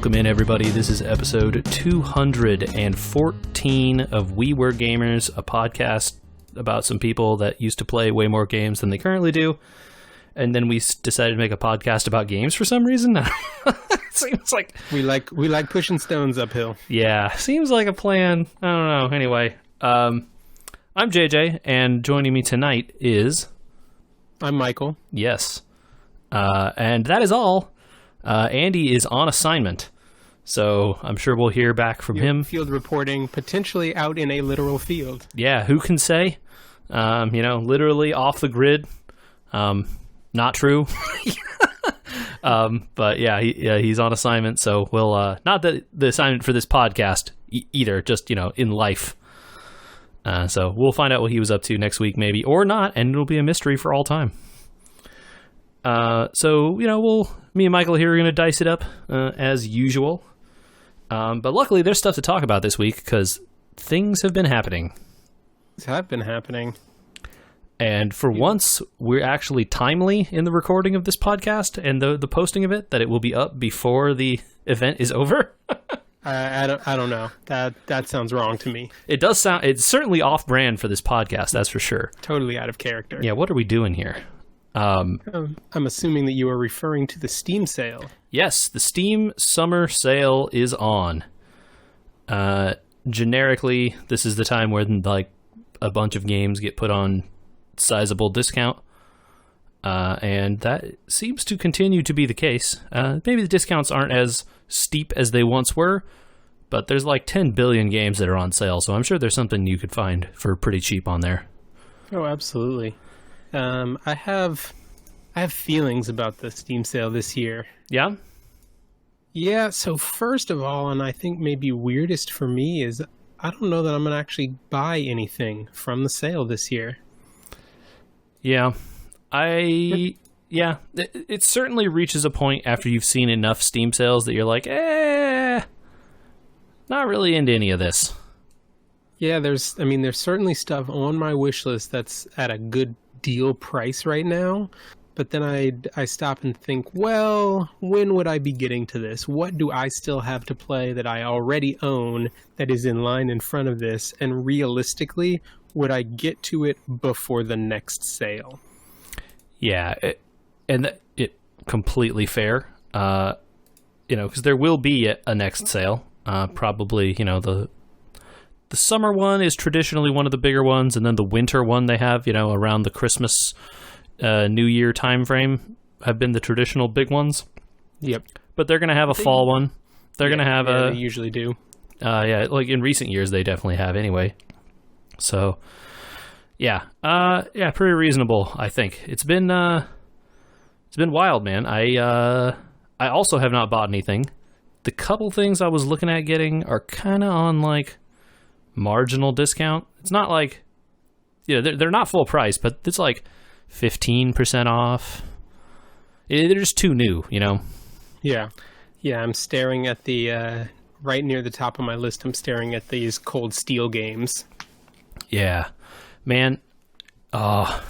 Welcome in, everybody. This is episode 214 of We Were Gamers, a podcast about some people that used to play way more games than they currently do. And then we decided to make a podcast about games for some reason. Seems like we like pushing stones uphill. Yeah, seems like a plan. I don't know. Anyway, I'm JJ, and joining me tonight is... I'm Michael. Yes. And that is all. Andy is on assignment, so I'm sure we'll hear back from him. Field reporting, potentially out in a literal field. Yeah, who can say? Literally off the grid. Not true. But yeah, he's on assignment, so we'll not that the assignment for this podcast either, just in life. So we'll find out what he was up to next week, maybe, or not, and it'll be a mystery for all time. Me and Michael here are going to dice it up as usual. But luckily, there's stuff to talk about this week because things have been happening. And for once, we're actually timely in the recording of this podcast and the posting of it, that it will be up before the event is over. I don't know. That sounds wrong to me. It does sound... It's certainly off-brand for this podcast, that's for sure. Totally out of character. Yeah, what are we doing here? I'm assuming that you are referring to the Steam sale. Yes, the Steam summer sale is on. Generically, this is the time where a bunch of games get put on sizable discount. And that seems to continue to be the case. Maybe the discounts aren't as steep as they once were, but there's 10 billion games that are on sale, so I'm sure there's something you could find for pretty cheap on there. Oh, absolutely. I have feelings about the Steam sale this year. Yeah? Yeah, so first of all, and I think maybe weirdest for me, is I don't know that I'm going to actually buy anything from the sale this year. Yeah. It certainly reaches a point after you've seen enough Steam sales that you're like, not really into any of this. Yeah, there's certainly stuff on my wish list that's at a good deal price right now, but then I stop and think, well, when would I be getting to this? What do I still have to play that I already own that is in line in front of this? And realistically, would I get to it before the next sale? Yeah, it completely fair. Because there will be a next sale. Probably, the summer one is traditionally one of the bigger ones, and then the winter one they have, around the Christmas, New Year time frame have been the traditional big ones. Yep. But they're going to have a fall one. They're going to have they usually do. In recent years they definitely have anyway. So, pretty reasonable, I think. It's been wild, man. I also have not bought anything. The couple things I was looking at getting are kind of on marginal discount. It's not they're not full price, but it's 15% off. They're just too new, Yeah, I'm staring at the right near the top of my list. I'm staring at these Cold Steel games. Yeah, man. We're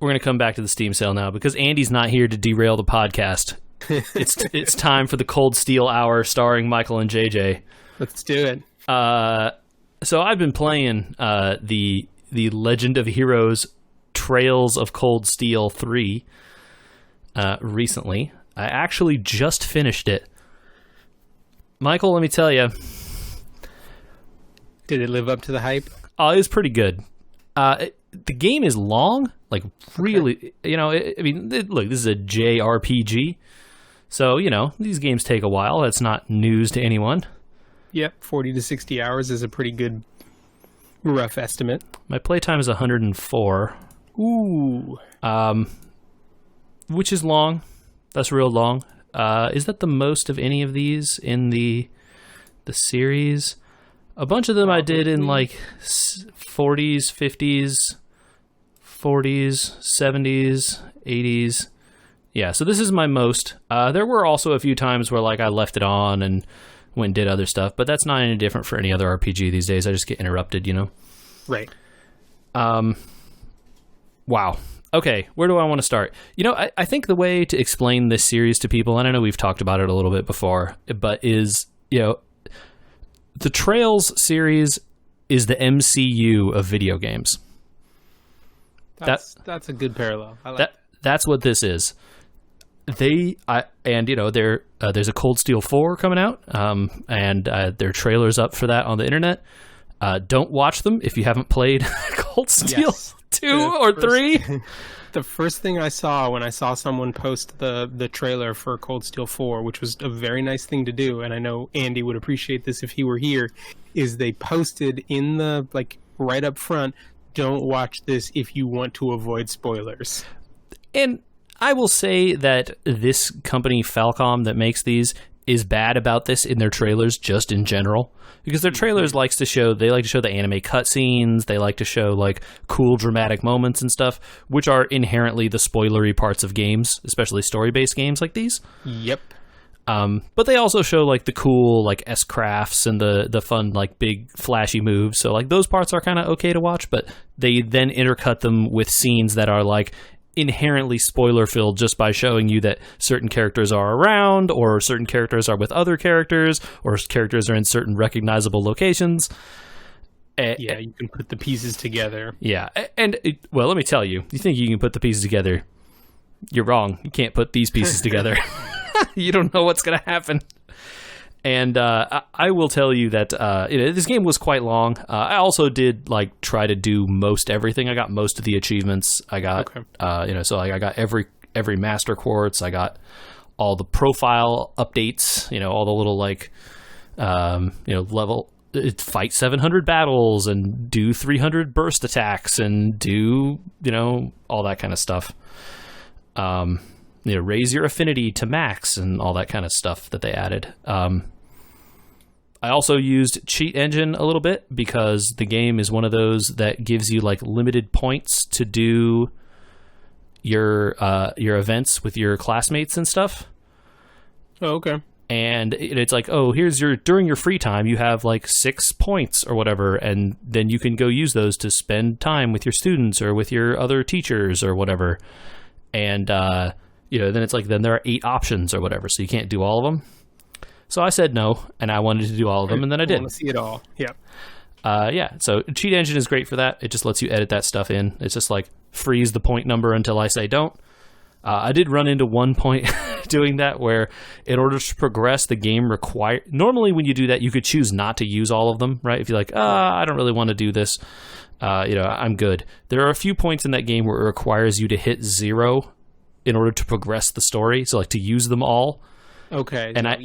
gonna come back to the Steam sale now because Andy's not here to derail the podcast. It's time for the Cold Steel Hour starring Michael and JJ. Let's do it. So I've been playing the Legend of Heroes Trails of Cold Steel 3 recently. I actually just finished it. Michael, let me tell you. Did it live up to the hype? It was pretty good. The game is long, really. Okay. Look, this is a JRPG. So, these games take a while. That's not news to anyone. Yep, 40 to 60 hours is a pretty good rough estimate. My playtime is 104. Ooh. Which is long. That's real long. Is that the most of any of these in the series? A bunch of them I did in 40s, 50s, 40s, 70s, 80s. Yeah, so this is my most. There were also a few times where I left it on and went and did other stuff, but that's not any different for any other RPG these days. I just get interrupted, Right. Wow. Okay, where do I want to start? I think the way to explain this series to people, and I know we've talked about it a little bit before, but is, the Trails series is the MCU of video games. That's a good parallel. I like that. That's what this is. There's a Cold Steel 4 coming out, and there are trailers up for that on the internet. Don't watch them if you haven't played Cold Steel 2 or 3. The first thing I saw when I saw someone post the trailer for Cold Steel 4, which was a very nice thing to do, and I know Andy would appreciate this if he were here, is they posted in the, right up front, don't watch this if you want to avoid spoilers. And I will say that this company, Falcom, that makes these, is bad about this in their trailers just in general. Because their trailers like to show the anime cutscenes, they like to show cool dramatic moments and stuff, which are inherently the spoilery parts of games, especially story-based games like these. Yep. But they also show the cool S-crafts and the fun big flashy moves. So those parts are kind of okay to watch, but they then intercut them with scenes that are inherently spoiler filled just by showing you that certain characters are around, or certain characters are with other characters, or characters are in certain recognizable locations. Yeah, you can put the pieces together. Yeah, and let me tell you, you think you can put the pieces together? You're wrong. You can't put these pieces together. You don't know what's going to happen. And I will tell you that this game was quite long. I also did try to do most everything. I got most of the achievements. I got I got every master quartz. I got all the profile updates. All the little level fight 700 battles and do 300 burst attacks and do all that kind of stuff. Raise your affinity to max and all that kind of stuff that they added. I also used Cheat Engine a little bit because the game is one of those that gives you limited points to do your events with your classmates and stuff. Oh, okay. And it's here's during your free time, you have 6 points or whatever, and then you can go use those to spend time with your students or with your other teachers or whatever. And then it's then there are 8 options or whatever, so you can't do all of them. So I said no, and I wanted to do all of them, and then I did. I want to see it all. Yeah. So Cheat Engine is great for that. It just lets you edit that stuff in. It's just freeze the point number until I say don't. I did run into one point doing that where in order to progress, the game normally when you do that, you could choose not to use all of them, right? If you're I don't really want to do this, I'm good. There are a few points in that game where it requires you to hit 0 in order to progress the story. So to use them all. Okay. And so,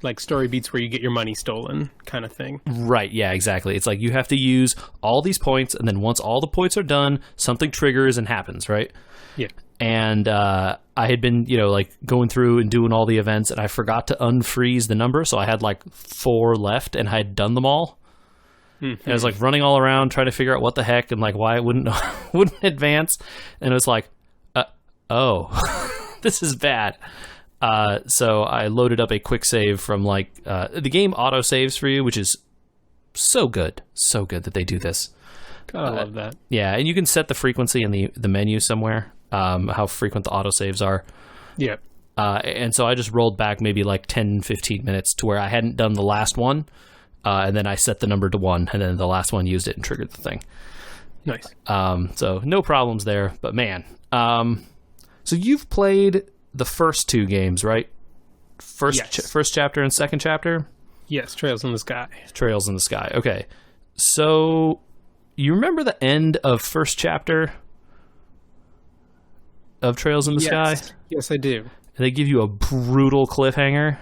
like story beats where you get your money stolen kind of thing. Right. Yeah, exactly. It's you have to use all these points, and then once all the points are done, something triggers and happens, right? Yeah. And I had been, going through and doing all the events, and I forgot to unfreeze the number, so I had 4 left, and I had done them all. Mm-hmm. And I was running all around trying to figure out what the heck and why it wouldn't advance, and it was oh, this is bad. So I loaded up a quick save from the game auto saves for you, which is so good that they do this. God, I love that. Yeah, and you can set the frequency in the menu somewhere, how frequent the auto saves are. Yeah. And so I just rolled back maybe 10, 15 minutes to where I hadn't done the last one, and then I set the number to 1, and then the last one used it and triggered the thing. Nice. So no problems there, but man. So you've played the first 2 games, right? First chapter and second chapter? Yes, Trails in the Sky. Trails in the Sky. Okay. So you remember the end of first chapter of Trails in the Sky? Yes, I do. And they give you a brutal cliffhanger.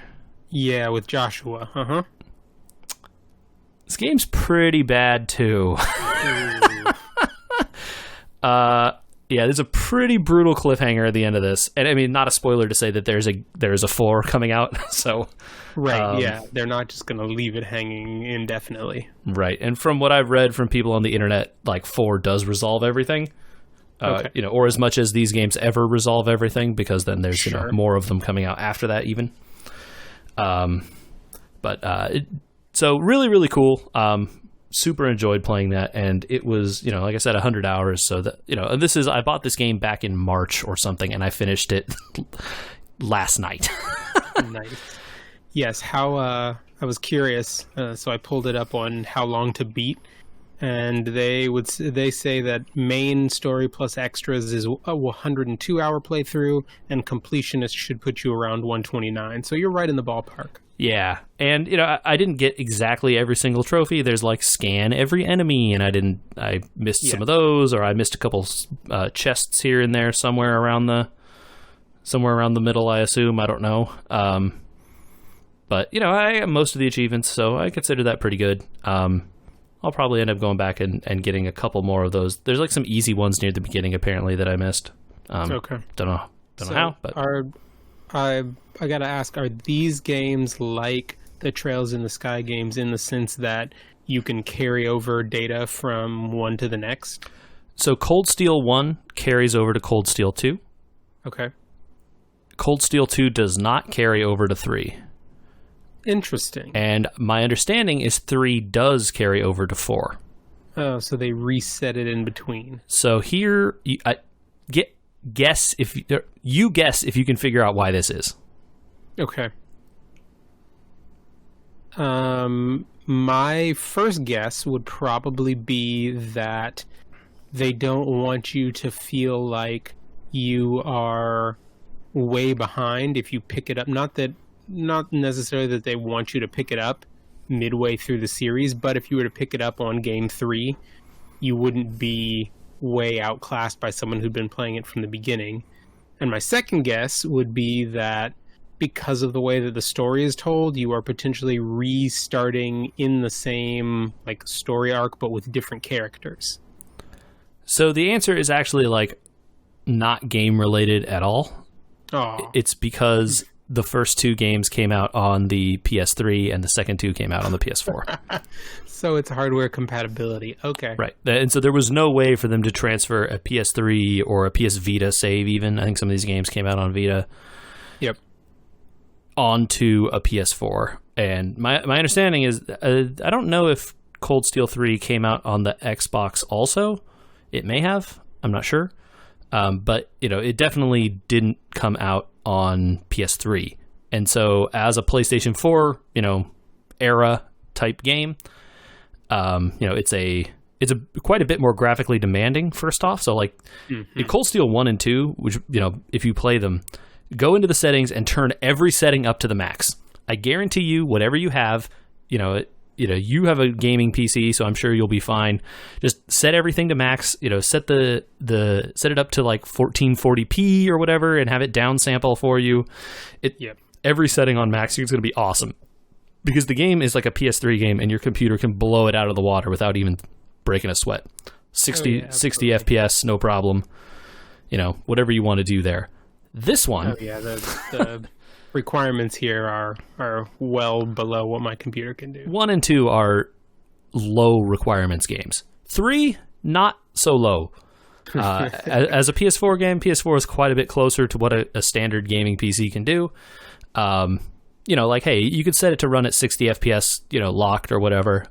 Yeah, with Joshua. Uh-huh. This game's pretty bad too. Yeah, there's a pretty brutal cliffhanger at the end of this, and I mean, not a spoiler to say that there's a 4 coming out. So, right, yeah, they're not just going to leave it hanging indefinitely. Right, and from what I've read from people on the internet, 4 does resolve everything. Okay. Or as much as these games ever resolve everything, because then there's more of them coming out after that even. So really, really cool. super enjoyed playing that, and it was, like I said, 100 hours. So that, and I bought this game back in March or something, and I finished it last night. Nice. Yes. How I was curious, so I pulled it up on how long to beat, and they say that main story plus extras is a 102-hour playthrough, and completionist should put you around 129. So you're right in the ballpark. Yeah, and I didn't get exactly every single trophy. There's like scan every enemy, and I missed some of those, or I missed a couple chests here and there somewhere around the middle, I assume. I don't know. But I got most of the achievements, so I consider that pretty good. I'll probably end up going back and getting a couple more of those. There's like some easy ones near the beginning apparently that I missed. Okay. Don't know how, but I gotta ask, are these games like the Trails in the Sky games in the sense that you can carry over data from one to the next? So Cold Steel 1 carries over to Cold Steel 2. Okay. Cold Steel 2 does not carry over to 3. Interesting. And my understanding is 3 does carry over to 4. Oh, so they reset it in between. So here, guess if you can figure out why this is. Okay. My first guess would probably be that they don't want you to feel like you are way behind if you pick it up. Not necessarily that they want you to pick it up midway through the series, but if you were to pick it up on game 3, you wouldn't be way outclassed by someone who'd been playing it from the beginning. And my second guess would be that because of the way that the story is told, you are potentially restarting in the same story arc, but with different characters. So the answer is actually not game related at all. Oh. It's because the first 2 games came out on the PS3 and the second 2 came out on the PS4. So it's hardware compatibility. Okay. Right. And so there was no way for them to transfer a PS3 or a PS Vita save even. I think some of these games came out on Vita. Yep. Onto a PS4. And my understanding is, I don't know if Cold Steel 3 came out on the Xbox also. It may have. I'm not sure. But, it definitely didn't come out on PS3. And so as a PlayStation 4, era type game, it's a quite a bit more graphically demanding, first off. So in Cold Steel 1 and 2, which, if you play them, go into the settings and turn every setting up to the max. I guarantee you, whatever you have, you have a gaming PC, so I'm sure you'll be fine. Just set everything to max. Set set it up to 1440p or whatever, and have it downsample for you. Every setting on max is going to be awesome, because the game is like a PS3 game, and your computer can blow it out of the water without even breaking a sweat. 60 FPS, no problem. Whatever you want to do there. This one, the requirements here are well below what my computer can do. 1 and 2 are low requirements games. 3, not so low. As a PS4 game, PS4 is quite a bit closer to what a standard gaming PC can do. Hey, you could set it to run at 60 FPS, locked or whatever.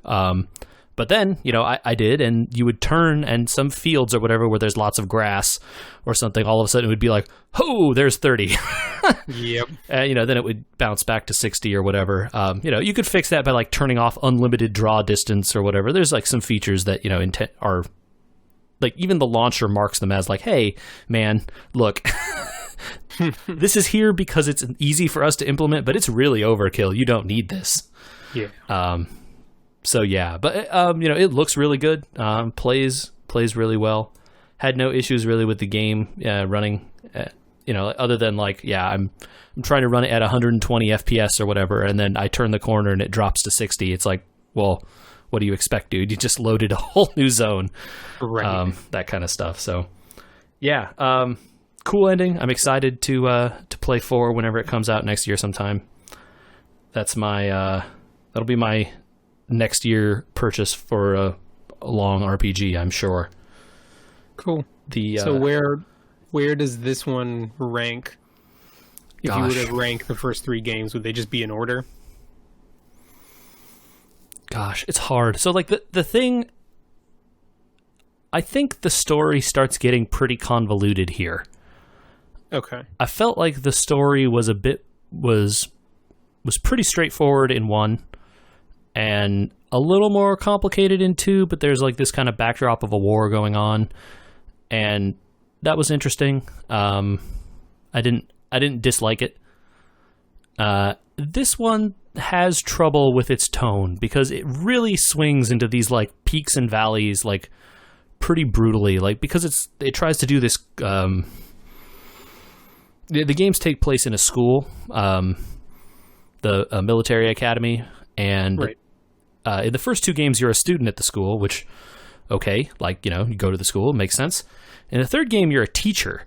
But then, I did, and you would turn, and some fields or whatever where there's lots of grass or something, all of a sudden it would be like, oh, there's 30. Yep. And, then it would bounce back to 60 or whatever. You could fix that by turning off unlimited draw distance or whatever. There's some features that, are even the launcher marks them as hey, man, look, this is here because it's easy for us to implement, but it's really overkill. You don't need this. Yeah. So yeah, but it looks really good. Plays really well. Had no issues really with the game running. Other than I'm trying to run it at 120 FPS or whatever, and then I turn the corner and it drops to 60. It's well, what do you expect, dude? You just loaded a whole new zone. Right. That kind of stuff. So yeah, cool ending. I'm excited to play 4 whenever it comes out next year sometime. That's my that'll be my next year purchase for a long RPG, I'm sure. Cool. So where does this one rank? If you were to rank the first 3 games, would they just be in order? gosh, it's hard. So like the thing, I think the story starts getting pretty convoluted here. Okay. I felt like the story was was pretty straightforward in 1 and a little more complicated in 2, but there's like this kind of backdrop of a war going on, and that was interesting. I didn't dislike it. This one has trouble with its tone because it really swings into these like peaks and valleys like pretty brutally, like because it tries to do this. The games take place in a school, the military academy, and right. In the first 2 games you're a student at the school, which okay, like, you know, you go to the school, it makes sense. In the 3rd game you're a teacher,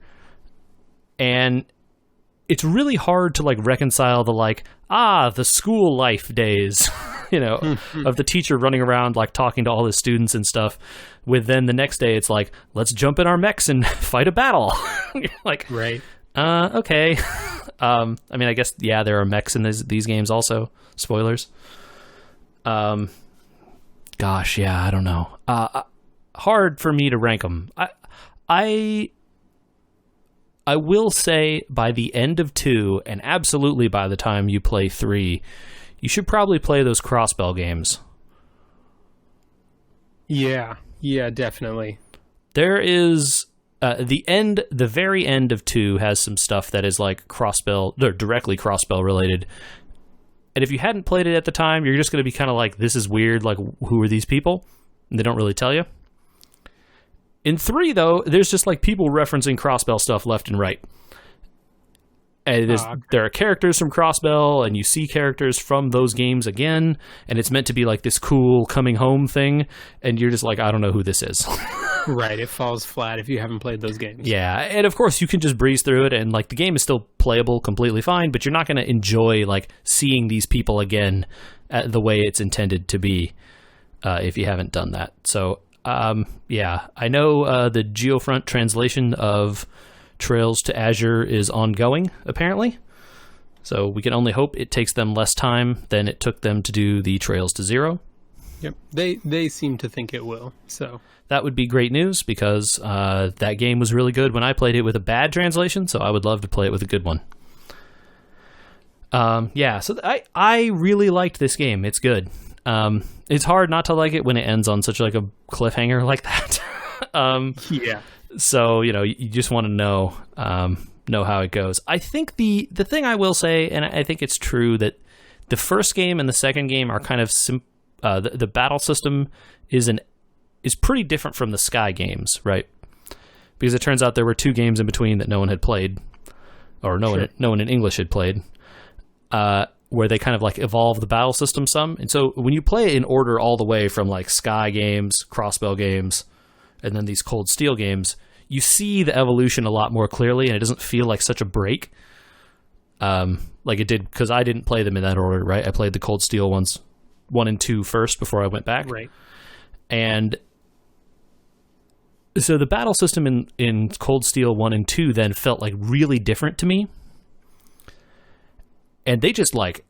and it's really hard to like reconcile the like the school life days you know, of the teacher running around like talking to all his students and stuff, with then the next day it's like, let's jump in our mechs and fight a battle. Like, right. Okay. I mean, I guess, yeah, there are mechs in these games also. Spoilers. Gosh, yeah, I don't know. Hard for me to rank them. I will say by the end of 2, and absolutely by the time you play 3, you should probably play those crossbell games. Yeah, definitely. There is the very end of 2 has some stuff that is like crossbell, they're directly crossbell related. And if you hadn't played it at the time, you're just going to be kind of like, this is weird, like, who are these people? And they don't really tell you. In 3, though, there's just like people referencing crossbell stuff left and right. And there are characters from Crossbell, and you see characters from those games again, and it's meant to be like this cool coming home thing, and you're just like, I don't know who this is. Right, it falls flat if you haven't played those games. Yeah, and of course you can just breeze through it, and like the game is still playable completely fine, but you're not going to enjoy like seeing these people again the way it's intended to be if you haven't done that. So, yeah, I know the Geofront translation of Trails to Azure is ongoing, apparently. So we can only hope it takes them less time than it took them to do the Trails to Zero. Yep, they seem to think it will. So that would be great news, because that game was really good when I played it with a bad translation, so I would love to play it with a good one. Yeah, so I really liked this game. It's good. It's hard not to like it when it ends on such like a cliffhanger like that. Yeah. So, you know, you just want to know how it goes. I think the thing I will say, and I think it's true, that the first game and the second game are kind of the battle system is pretty different from the Sky games, right? Because it turns out there were 2 games in between that no one had played, or no one in English had played, where they kind of like evolve the battle system some. And so when you play it in order all the way from like Sky games, Crossbell games, and then these Cold Steel games, you see the evolution a lot more clearly, and it doesn't feel like such a break, like it did, because I didn't play them in that order, right? I played the Cold Steel ones, 1 and 2 first before I went back. Right. And so the battle system in Cold Steel 1 and 2 then felt like really different to me. And they just like,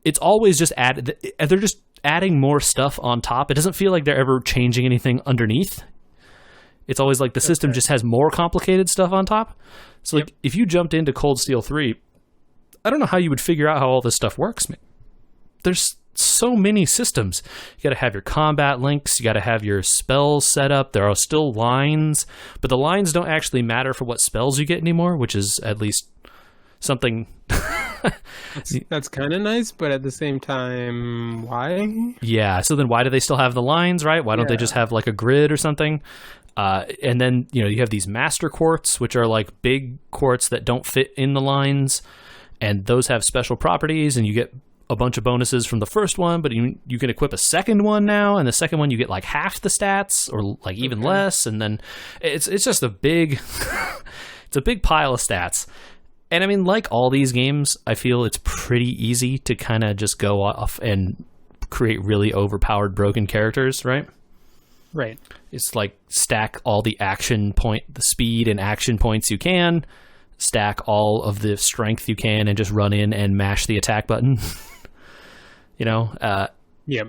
it's always just they're just adding more stuff on top. It doesn't feel like they're ever changing anything underneath. It's always like the system just has more complicated stuff on top. So like if you jumped into Cold Steel 3, I don't know how you would figure out how all this stuff works. There's so many systems. You got to have your combat links. You got to have your spells set up. There are still lines, but the lines don't actually matter for what spells you get anymore, which is at least something. That's kind of nice, but at the same time, why? Yeah. So then why do they still have the lines, right? Why don't they just have like a grid or something? And then, you know, you have these master quartz, which are like big quartz that don't fit in the lines, and those have special properties, and you get a bunch of bonuses from the first one, but you can equip a second one now, and the second one you get like half the stats, or like even less, and then it's just a big it's a big pile of stats. And I mean, like all these games, I feel it's pretty easy to kind of just go off and create really overpowered broken characters, right? Right. It's like stack all the the speed and action points you can, stack all of the strength you can, and just run in and mash the attack button. You know? Yep.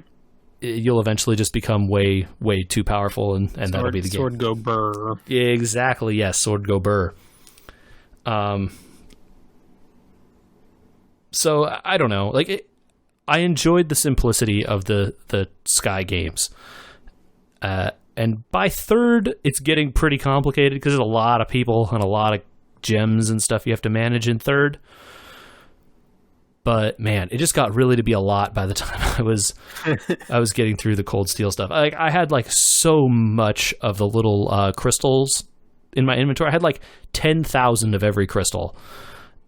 you'll eventually just become way too powerful, and that'll be the game. Sword go burr. Exactly, yes, sword go burr. So I don't know, like I enjoyed the simplicity of the Sky games, and by third it's getting pretty complicated because there's a lot of people and a lot of gems and stuff you have to manage in third. But man, it just got really to be a lot by the time I was getting through the Cold Steel stuff. I had like so much of the little crystals in my inventory. I had like 10,000 of every crystal,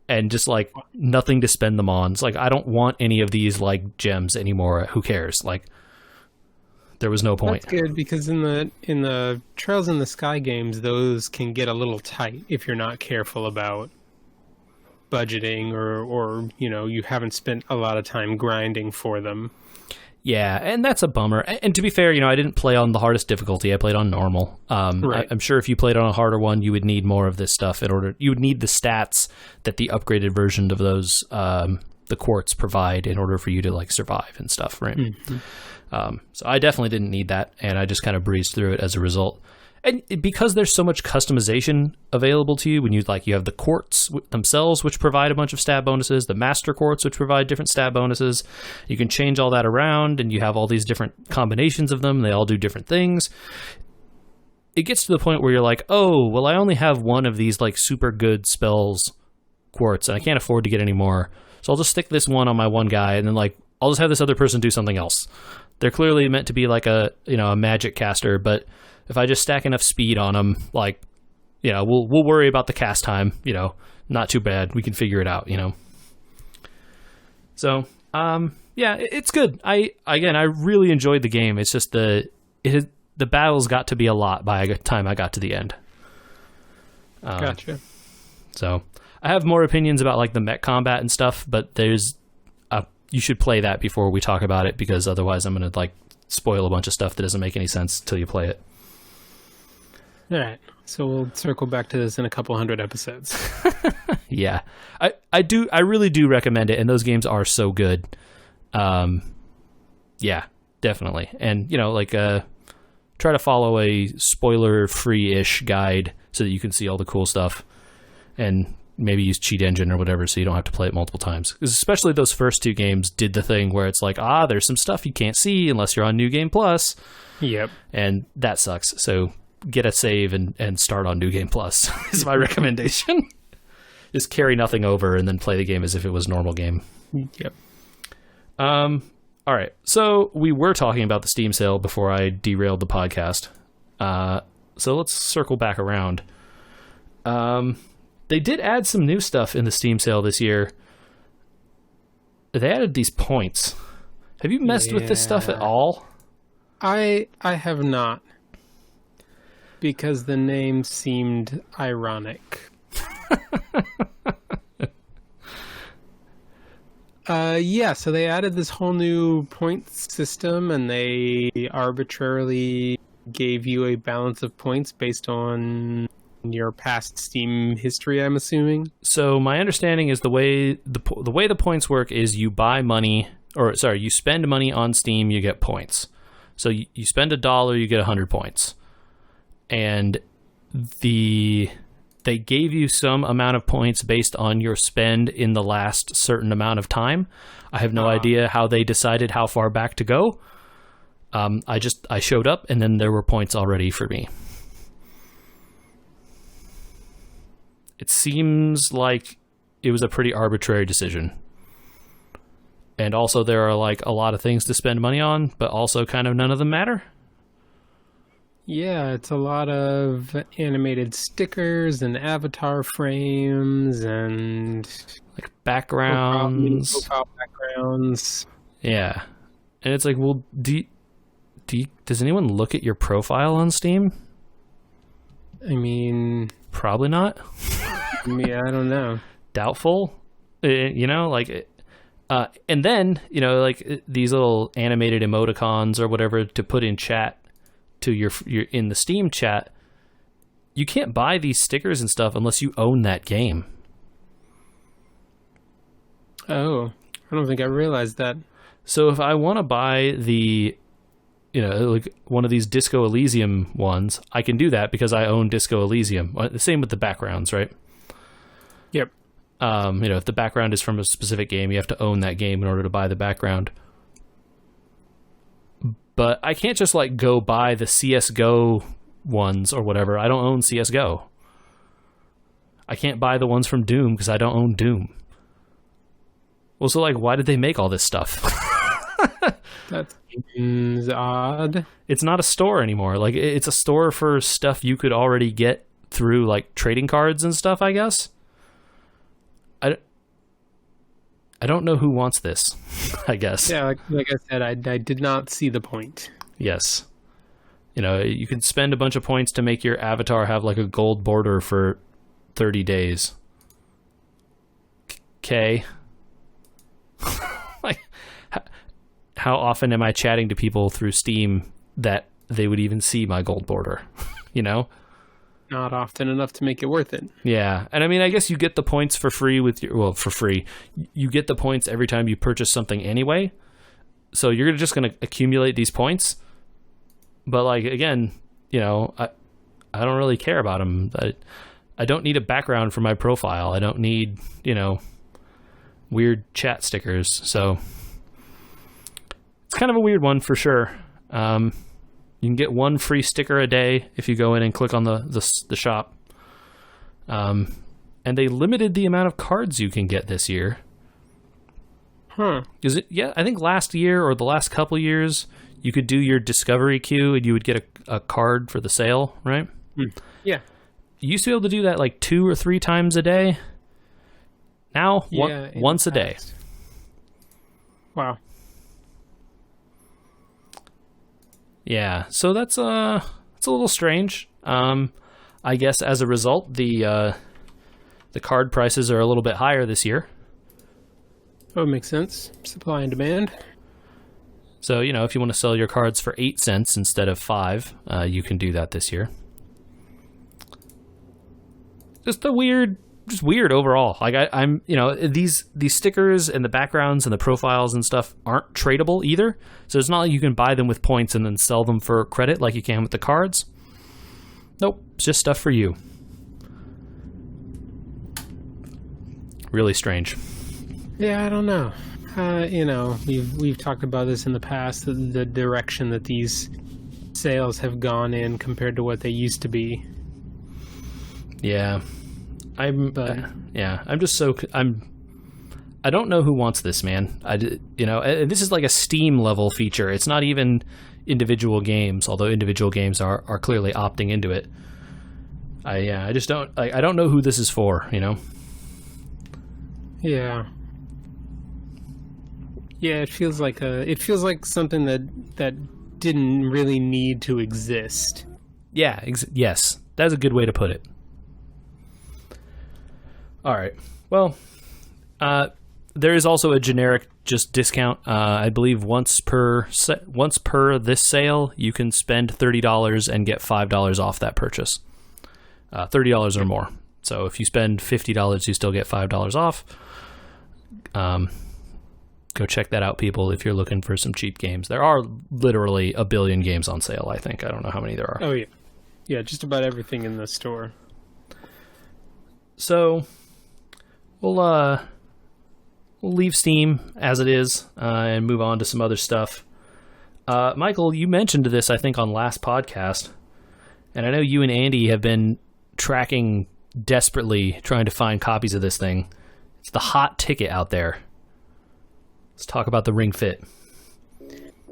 and just like nothing to spend them on. It's like I don't want any of these like gems anymore. Who cares? Like there was no point. That's good, because in the Trails in the Sky games, those can get a little tight if you're not careful about budgeting or you haven't spent a lot of time grinding for them. Yeah, and that's a bummer. And to be fair, I didn't play on the hardest difficulty. I played on normal. Right. I'm sure if you played on a harder one, you would need more of this stuff you would need the stats that the upgraded version of those the quartz provide in order for you to like survive and stuff, right? Mm-hmm. So I definitely didn't need that, and I just kind of breezed through it as a result. And because there's so much customization available to you, when you have the quartz themselves, which provide a bunch of stat bonuses, the master quartz, which provide different stat bonuses, you can change all that around, and you have all these different combinations of them. They all do different things. It gets to the point where you're like, oh, well, I only have one of these like super good spells quartz, and I can't afford to get any more. So I'll just stick this one on my one guy, and then like I'll just have this other person do something else. They're clearly meant to be like a magic caster, but if I just stack enough speed on them, like, we'll worry about the cast time, not too bad. We can figure it out, So, yeah, it's good. I really enjoyed the game. It's just the battles got to be a lot by the time I got to the end. Gotcha. So I have more opinions about like the mech combat and stuff, but you should play that before we talk about it, because otherwise I'm going to like spoil a bunch of stuff that doesn't make any sense till you play it. All right, so we'll circle back to this in a couple hundred episodes. Yeah, I really do recommend it, and those games are so good. Yeah, definitely, and try to follow a spoiler-free-ish guide so that you can see all the cool stuff, and maybe use Cheat Engine or whatever so you don't have to play it multiple times. Because especially those first two games did the thing where it's like, there's some stuff you can't see unless you're on New Game Plus. Yep, and that sucks. So get a save and start on New Game Plus is my recommendation. Just carry nothing over and then play the game as if it was normal game. Yep. All right. So we were talking about the Steam sale before I derailed the podcast. So let's circle back around. They did add some new stuff in the Steam sale this year. They added these points. Have you messed with this stuff at all? I have not. Because the name seemed ironic. Yeah, so they added this whole new point system, and they arbitrarily gave you a balance of points based on your past Steam history, I'm assuming. So my understanding is the way the points work is you you spend money on Steam, you get points. So you spend $1, you get 100 points. And they gave you some amount of points based on your spend in the last certain amount of time. I have no idea how they decided how far back to go. I showed up, and then there were points already for me. It seems like it was a pretty arbitrary decision. And also there are like a lot of things to spend money on, but also kind of none of them matter. Yeah, it's a lot of animated stickers and avatar frames and like backgrounds, profile backgrounds. Yeah, and it's like, well, does anyone look at your profile on Steam? I mean, probably not. Yeah, I don't know. Doubtful. And then like these little animated emoticons or whatever to put in chat. To your in the Steam chat, you can't buy these stickers and stuff unless you own that game. Oh, I don't think I realized that. So if I want to buy the like one of these Disco Elysium ones, I can do that because I own Disco Elysium. The same with the backgrounds, right? Yep. If the background is from a specific game, you have to own that game in order to buy the background. But I can't just like go buy the CSGO ones or whatever. I don't own CSGO. I can't buy the ones from Doom because I don't own Doom. Well, so like, why did they make all this stuff? That seems odd. It's not a store anymore. Like, it's a store for stuff you could already get through like trading cards and stuff, I guess. I don't know who wants this, I guess. Yeah, like I said, I did not see the point. Yes. You can spend a bunch of points to make your avatar have like a gold border for 30 days. Okay. Like, how often am I chatting to people through Steam that they would even see my gold border? Not often enough to make it worth it. Yeah. And I mean, I guess you get the points for free for free. You get the points every time you purchase something anyway. So you're just going to accumulate these points. But like, again, I don't really care about them. I don't need a background for my profile. I don't need, weird chat stickers. So it's kind of a weird one for sure. You can get one free sticker a day if you go in and click on the shop. And they limited the amount of cards you can get this year. Huh. I think last year or the last couple years, you could do your discovery queue and you would get a card for the sale, right? Yeah. You used to be able to do that like 2 or 3 times a day. Now, once a day. Wow. Yeah, so that's it's a little strange. I guess as a result, the card prices are a little bit higher this year. Oh, makes sense. Supply and demand. So, if you want to sell your cards for 8 cents instead of 5, you can do that this year. Just weird overall. Like I'm, these stickers and the backgrounds and the profiles and stuff aren't tradable either. So it's not like you can buy them with points and then sell them for credit like you can with the cards. Nope, it's just stuff for you. Really strange. Yeah, I don't know. We've talked about this in the past, the direction that these sales have gone in compared to what they used to be. Yeah. I don't know who wants this, man. And this is like a Steam level feature. It's not even individual games, although individual games are clearly opting into it. I just don't, I don't know who this is for, Yeah. Yeah, it feels like something that didn't really need to exist. Yeah, yes. That's a good way to put it. All right. Well, there is also a generic just discount. I believe once per this sale, you can spend $30 and get $5 off that purchase. $30 or more. So if you spend $50, you still get $5 off. Go check that out, people, if you're looking for some cheap games. There are literally a billion games on sale, I think. I don't know how many there are. Oh, yeah. Yeah, just about everything in the store. So we'll leave Steam as it is and move on to some other stuff. Michael, you mentioned this, I think, on last podcast, and I know you and Andy have been tracking desperately, trying to find copies of this thing. It's the hot ticket out there. Let's talk about the Ring Fit.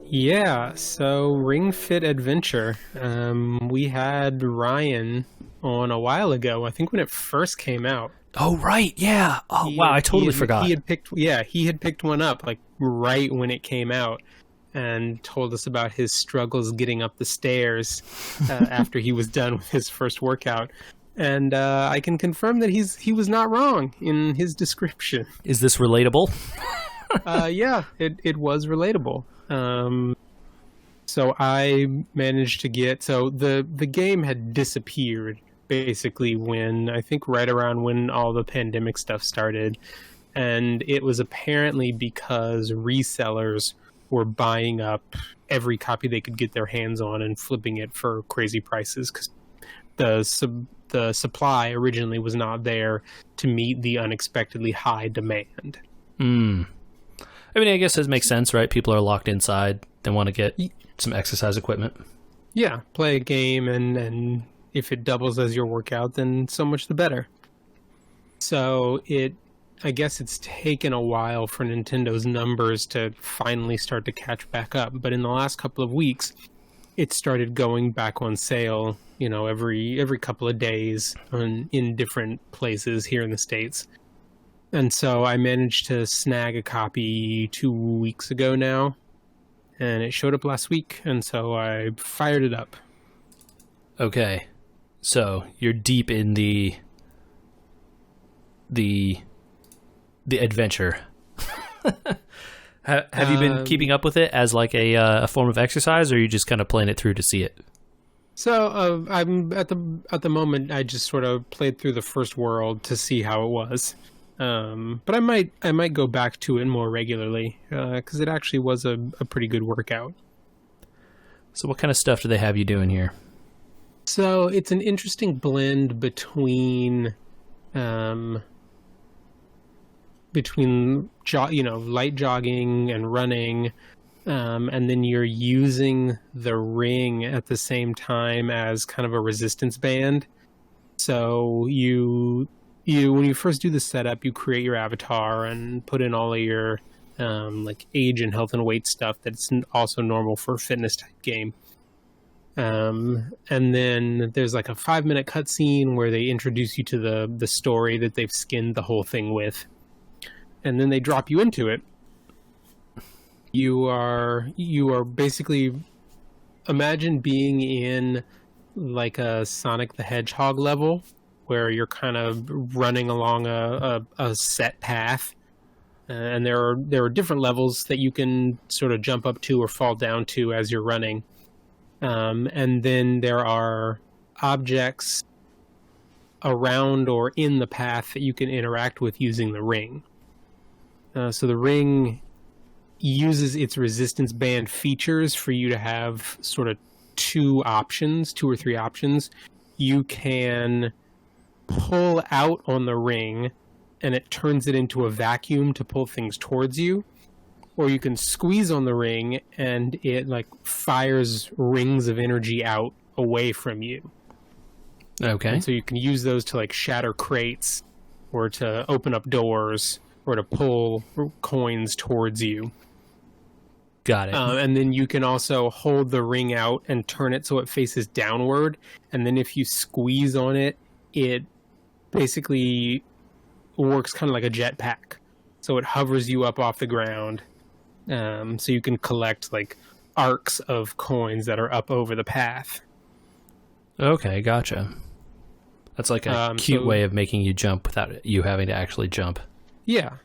Yeah, so Ring Fit Adventure. We had Ryan on a while ago, I think when it first came out. Oh, right, yeah. Oh, wow, I totally forgot. He had picked one up, like, right when it came out, and told us about his struggles getting up the stairs after he was done with his first workout. And I can confirm that he was not wrong in his description. Is this relatable? Yeah, it was relatable. So I managed to get... So the game had disappeared, basically, I think right around when all the pandemic stuff started. And it was apparently because resellers were buying up every copy they could get their hands on and flipping it for crazy prices because the supply originally was not there to meet the unexpectedly high demand. I mean, I guess it makes sense, right? People are locked inside. They want to get some exercise equipment. Yeah, play a game, and if it doubles as your workout, then so much the better. So I guess it's taken a while for Nintendo's numbers to finally start to catch back up. But in the last couple of weeks, it started going back on sale, every couple of days in different places here in the States. And so I managed to snag a copy 2 weeks ago now, and it showed up last week, and so I fired it up. Okay, so you're deep in the adventure. Have you been keeping up with it as like a form of exercise, or are you just kind of playing it through to see it? So I'm at the moment I just sort of played through the first world to see how it was. But I might go back to it more regularly because it actually was a pretty good workout. So what kind of stuff do they have you doing here? So it's an interesting blend between light jogging and running, and then you're using the ring at the same time as kind of a resistance band. So when you first do the setup, you create your avatar and put in all of your like age and health and weight stuff that's also normal for a fitness type game. And then there's like a 5-minute cutscene where they introduce you to the story that they've skinned the whole thing with. And then they drop you into it. You are basically, imagine being in like a Sonic the Hedgehog level where you're kind of running along a set path, and there are different levels that you can sort of jump up to or fall down to as you're running, and then there are objects around or in the path that you can interact with using the ring. So the ring uses its resistance band features for you to have sort of 2 or 3 options. You can pull out on the ring and it turns it into a vacuum to pull things towards you, or you can squeeze on the ring and it like fires rings of energy out away from you. Okay. And so you can use those to like shatter crates or to open up doors or to pull coins towards you. Got it. And then you can also hold the ring out and turn it so it faces downward, and then if you squeeze on it, it basically works kind of like a jetpack. So it hovers you up off the ground, so you can collect like arcs of coins that are up over the path. Okay, gotcha. That's like a cute way of making you jump without you having to actually jump. Yeah.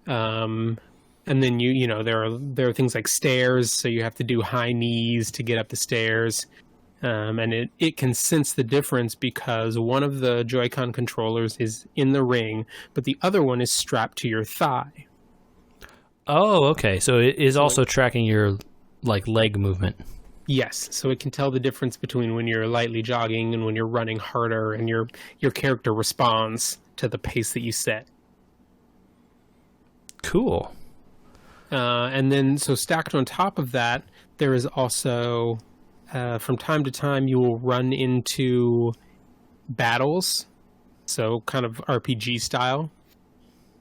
And then there are things like stairs, so you have to do high knees to get up the stairs. And it can sense the difference because one of the Joy-Con controllers is in the ring, but the other one is strapped to your thigh. Oh, okay. So it is also tracking your like leg movement. Yes, so it can tell the difference between when you're lightly jogging and when you're running harder, and your character responds to the pace that you set. Cool. And then, so stacked on top of that, there is also, from time to time, you will run into battles, so kind of RPG style,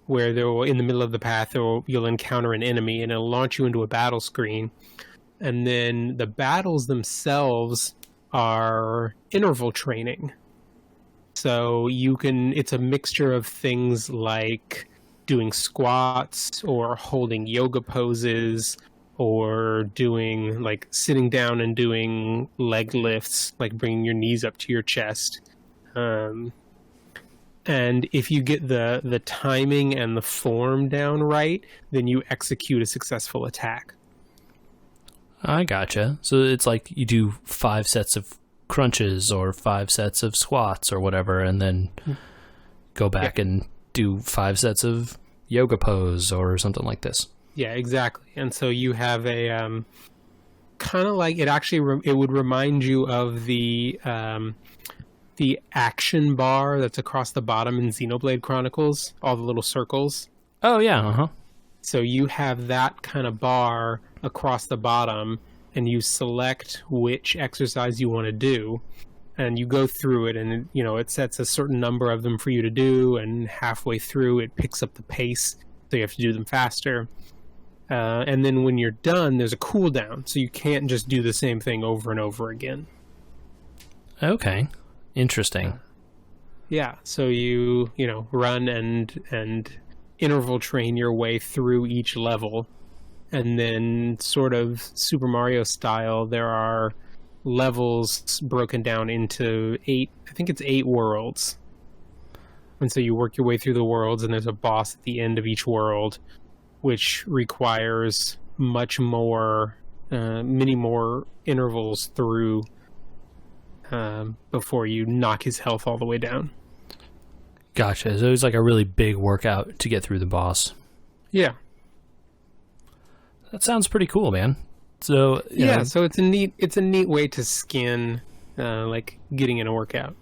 where in the middle of the path, you'll encounter an enemy, and it'll launch you into a battle screen. And then the battles themselves are interval training. So it's a mixture of things like doing squats or holding yoga poses or doing like sitting down and doing leg lifts, like bringing your knees up to your chest. And if you get the timing and the form down right, then you execute a successful attack. I gotcha. So it's like you do 5 sets of crunches or 5 sets of squats or whatever, and then go back and do 5 sets of yoga pose or something like this. Yeah, exactly. And so you have a kind of like it. Actually, it would remind you of the action bar that's across the bottom in Xenoblade Chronicles, all the little circles. Oh, yeah, uh-huh. So you have that kind of bar across the bottom, and you select which exercise you want to do, and you go through it, and it sets a certain number of them for you to do, and halfway through it picks up the pace, so you have to do them faster. And then when you're done, there's a cooldown, so you can't just do the same thing over and over again. Okay. Interesting. Yeah, so you run and interval train your way through each level, and then sort of Super Mario style, there are levels broken down into 8 worlds. And so you work your way through the worlds, and there's a boss at the end of each world, which requires much more, many more intervals through before you knock his health all the way down. Gotcha. So it was like a really big workout to get through the boss. Yeah. That sounds pretty cool, man. So so it's a neat way to skin like getting in a workout.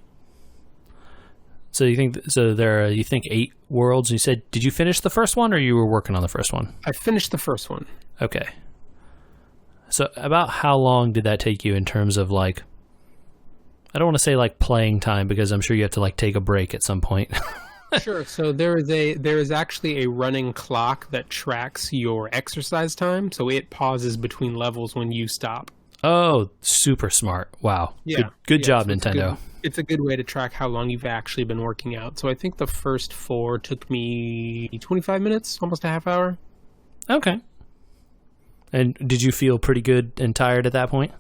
So you think there are 8 worlds? You said, did you finish the first one, or you were working on the first one? I finished the first one. Okay. So about how long did that take you in terms of like, I don't want to say like playing time, because I'm sure you have to like take a break at some point. Sure. So there is actually a running clock that tracks your exercise time, so it pauses between levels when you stop. Oh, super smart. Wow. Yeah. Good job, so Nintendo. It's a good way to track how long you've actually been working out. So I think the first 4 took me 25 minutes, almost a half hour. Okay. And did you feel pretty good and tired at that point?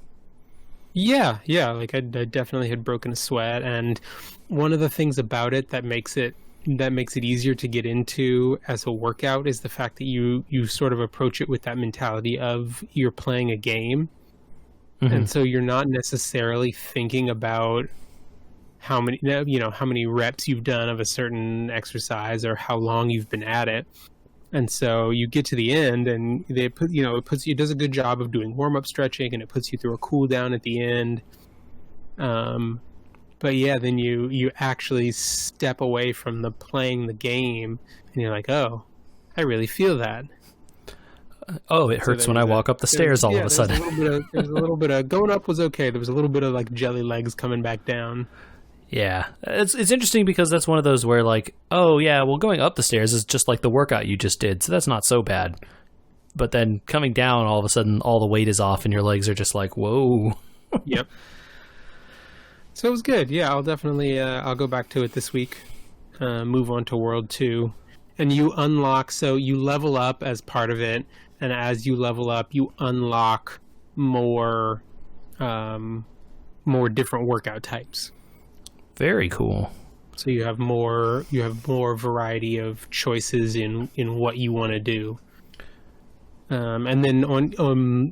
Yeah. Like I definitely had broken a sweat, and one of the things about it that makes it easier to get into as a workout is the fact that you sort of approach it with that mentality of you're playing a game. Mm-hmm. And so you're not necessarily thinking about how many reps you've done of a certain exercise or how long you've been at it. And so you get to the end, and it does a good job of doing warm-up stretching, and it puts you through a cool down at the end. But yeah, then you actually step away from playing the game, and you're like, oh, I really feel that. Oh, it hurts when I walk up the stairs all of a sudden. There's a little bit of going up was okay. There was a little bit of like jelly legs coming back down. Yeah, it's interesting because that's one of those where like, oh yeah, well going up the stairs is just like the workout you just did, so that's not so bad. But then coming down, all of a sudden, all the weight is off, and your legs are just like, whoa. Yep. So it was good. Yeah, I'll definitely I'll go back to it this week. Move on to World 2, and you unlock. So you level up as part of it, and as you level up, you unlock more different workout types. Very cool. So you have more variety of choices in what you want to do. And then on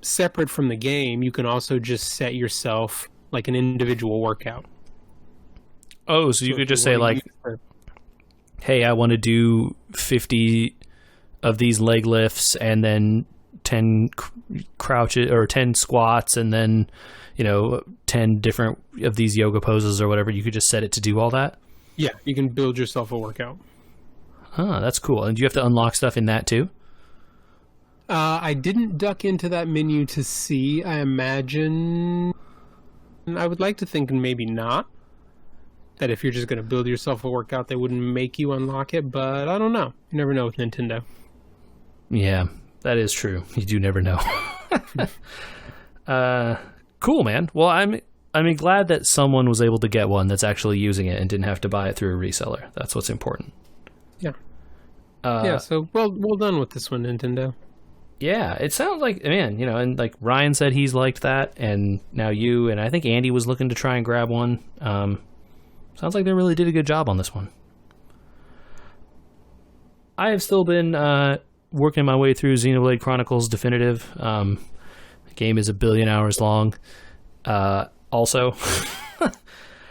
separate from the game, you can also just set yourself like an individual workout. Oh, so you could just say like, hey, I want to do 50 of these leg lifts and then 10 crouches or 10 squats and then 10 different of these yoga poses or whatever. You could just set it to do all that. Yeah, you can build yourself a workout. Huh, that's cool. And do you have to unlock stuff in that too? I didn't duck into that menu to see. I imagine, I would like to think maybe not, that if you're just going to build yourself a workout, they wouldn't make you unlock it, but I don't know. You never know with Nintendo. Yeah, that is true. You do never know. Cool, man. Well, I'm glad that someone was able to get one that's actually using it and didn't have to buy it through a reseller. That's what's important. Yeah. So well done with this one, Nintendo. Yeah, it sounds like, man, and like Ryan said he's liked that, and now you, and I think Andy was looking to try and grab one. Sounds like they really did a good job on this one. I have still been working my way through Xenoblade Chronicles Definitive. The game is 1 billion hours long. Also,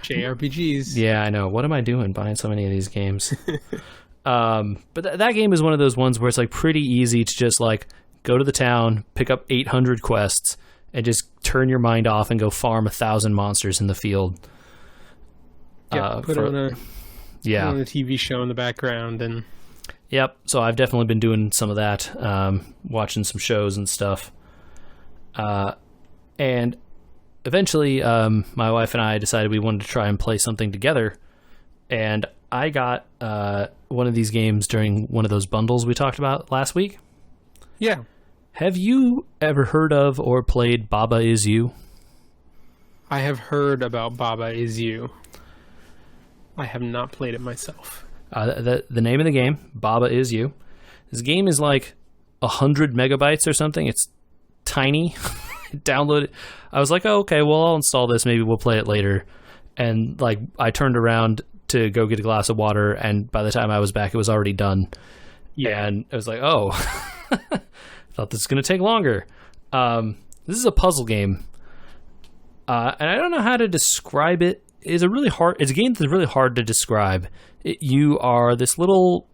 JRPGs. Yeah, I know. What am I doing buying so many of these games? But that game is one of those ones where it's like pretty easy to just like go to the town, pick up 800 quests, and just turn your mind off and go farm 1,000 monsters in the field. Put on a TV show in the background and. Yep. So I've definitely been doing some of that, watching some shows and stuff. And eventually, my wife and I decided we wanted to try and play something together. And I got one of these games during one of those bundles we talked about last week. Yeah. Have you ever heard of or played Baba Is You? I have heard about Baba Is You. I have not played it myself. The name of the game, Baba Is You. This game is like 100 megabytes or something. It's tiny. Download it. I was like, oh, okay, well, I'll install this. Maybe we'll play it later. And like, I turned around to go get a glass of water, and by the time I was back, it was already done. Yeah. And I was like, oh, thought this was going to take longer. This is a puzzle game. And I don't know how to describe it. It's a game that's really hard to describe. You are this little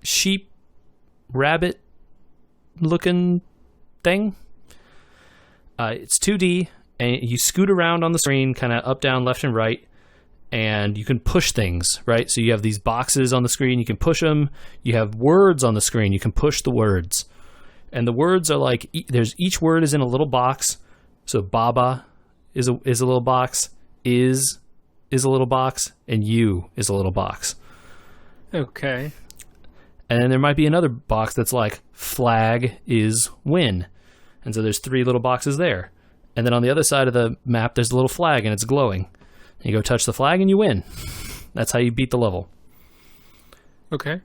sheep, rabbit looking thing. It's 2D, and you scoot around on the screen, kind of up, down, left, and right, and you can push things, right? So you have these boxes on the screen, you can push them. You have words on the screen, you can push the words. And the words are like, each word is in a little box. So Baba is a little box, is a little box, and you is a little box. Okay. And then there might be another box that's like flag is win. And so there's 3 little boxes there. And then on the other side of the map, there's a little flag and it's glowing. And you go touch the flag and you win. That's how you beat the level. Okay.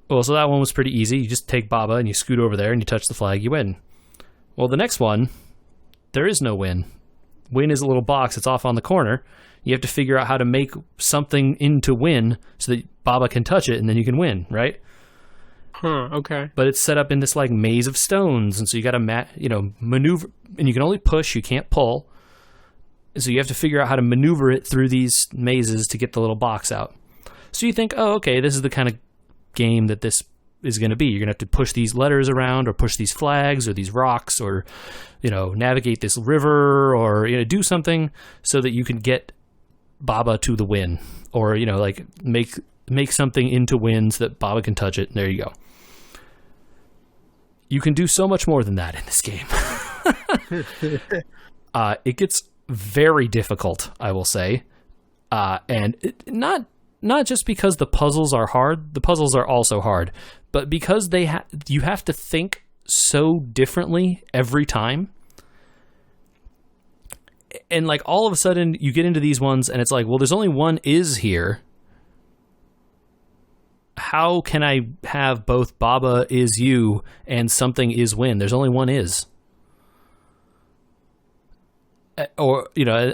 Well, so that one was pretty easy. You just take Baba and you scoot over there and you touch the flag, you win. Well, the next one, there is no win. Win is a little box. It's off on the corner. You have to figure out how to make something into win so that Baba can touch it and then you can win, right? Huh, okay. But it's set up in this like maze of stones, and so you got to maneuver, and you can only push, you can't pull. So you have to figure out how to maneuver it through these mazes to get the little box out. So you think, oh, okay, this is the kind of game that this is going to be. You're going to have to push these letters around, or push these flags, or these rocks, or navigate this river, or do something so that you can get Baba to the win, or make something into win so that Baba can touch it, and there you go. You can do so much more than that in this game. It gets very difficult, I will say. And not just because the puzzles are hard, the puzzles are also hard, but because you have to think so differently every time. And like all of a sudden you get into these ones and it's like, well, there's only one is here. How can I have both Baba is you and something is win? There's only one is. Or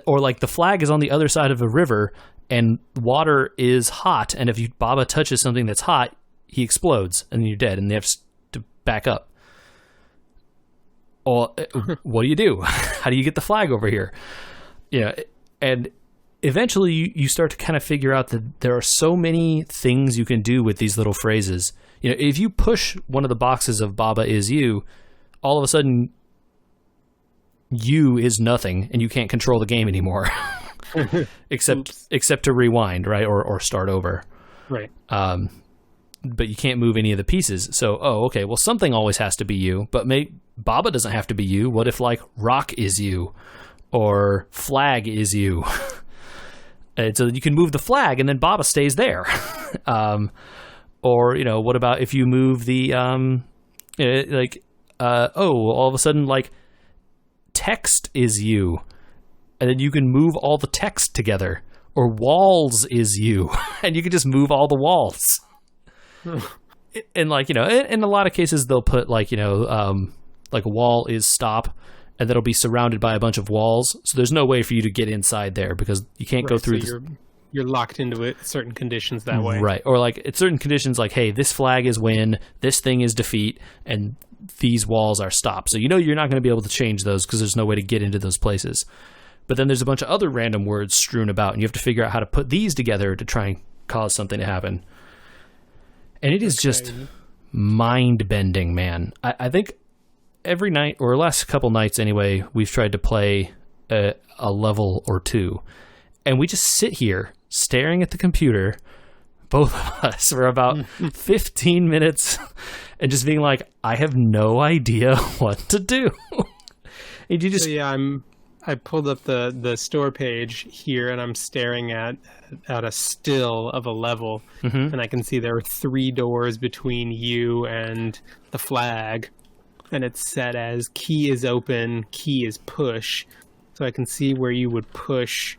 like the flag is on the other side of a river and water is hot. And if Baba touches something that's hot, he explodes and then you're dead and they have to back up. Or what do you do? How do you get the flag over here? And eventually you start to kind of figure out that there are so many things you can do with these little phrases. If you push one of the boxes of Baba is you, all of a sudden you is nothing and you can't control the game anymore. except to rewind, right? Or start over. Right. But you can't move any of the pieces. So, okay, well, something always has to be you, but Baba doesn't have to be you. What if like rock is you or flag is you? And so you can move the flag and then Baba stays there. Or, what about if you move the, all of a sudden, like, text is you. And then you can move all the text together. Or walls is you. And you can just move all the walls. And, like, in a lot of cases, they'll put, like, like a wall is stop. And that'll be surrounded by a bunch of walls. So there's no way for you to get inside there because you can't go through. So you're locked into it certain conditions that way. Right. Or like at certain conditions like, hey, this flag is win, this thing is defeat, and these walls are stop. So you're not going to be able to change those because there's no way to get into those places. But then there's a bunch of other random words strewn about, and you have to figure out how to put these together to try and cause something to happen. And it is just mind-bending, man. I think every night, or last couple nights anyway, we've tried to play a level or two, and we just sit here staring at the computer, both of us, for about 15 minutes, and just being like, I have no idea what to do. And you just... So yeah, I pulled up the store page here, and I'm staring at a still of a level, and I can see there are 3 doors between you and the flag, and it's set as key is open, key is push. So I can see where you would push